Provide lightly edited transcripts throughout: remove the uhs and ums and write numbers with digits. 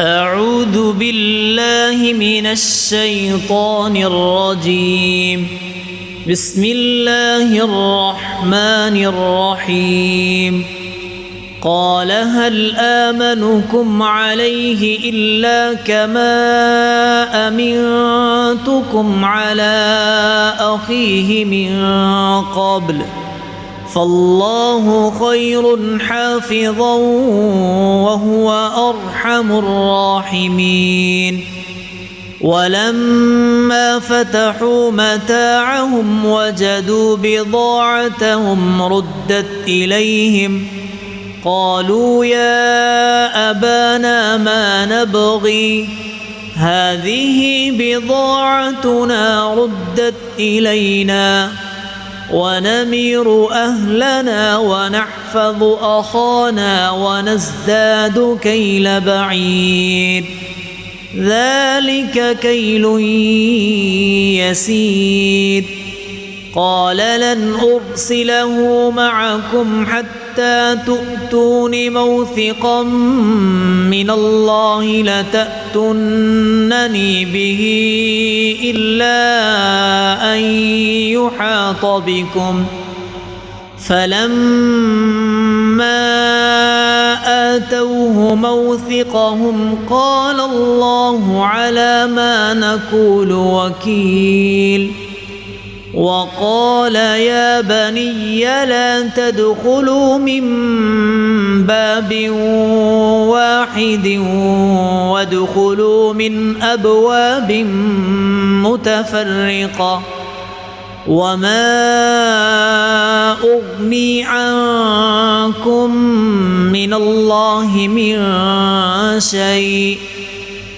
أعوذ بالله من الشيطان الرجيم. بسم الله الرحمن الرحيم. قال هل آمنكم عليه إلا كما أمنتكم على أخيه من قبل فالله خير حافظا وهو أرحم الراحمين. ولما فتحوا متاعهم وجدوا بضاعتهم ردت إليهم قالوا يا أبانا ما نبغي هذه بضاعتنا ردت إلينا ونمير أهلنا ونحفظ أخانا ونزداد كيل بعيد ذلك كيل يسير. قال لن أرسله معكم حتى تؤتون موثقا من الله لتأتونني به إلا أن يحاط بكم. فلما آتوه موثقهم قال الله على ما نقول وكيل. وقال يا بني لا تدخلوا من باب واحد وادخلوا من أبواب متفرقة وما أغني عنكم من الله من شيء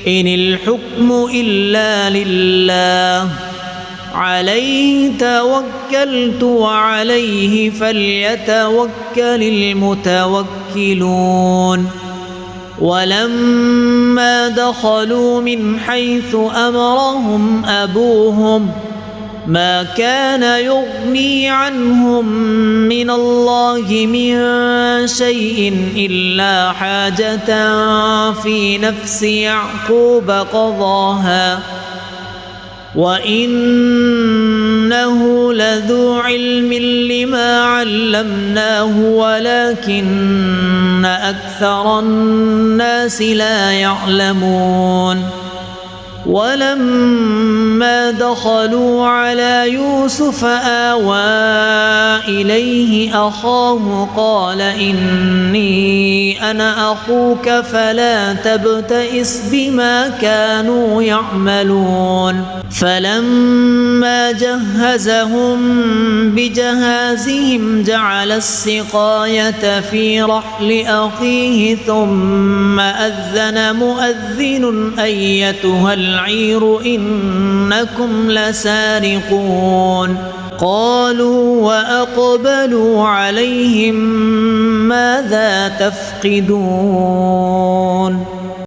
إن الحكم إلا لله عليه توكلت وعليه فليتوكل المتوكلون. ولما دخلوا من حيث أمرهم أبوهم ما كان يغني عنهم من الله من شيء إلا حاجة في نفس يعقوب قضاها وإنه لذو علم لما علمناه ولكن أكثر الناس لا يعلمون. ولما دخلوا على يوسف آوى إليه أخاه قال إني أنا أخوك فلا تبتئس بما كانوا يعملون. فلما جهزهم بجهازهم جعل السقاية في رحل أخيه ثم أذن مؤذن أيتها العير إنكم لسارقون. قالوا وأقبلوا عليهم ماذا تفقدون.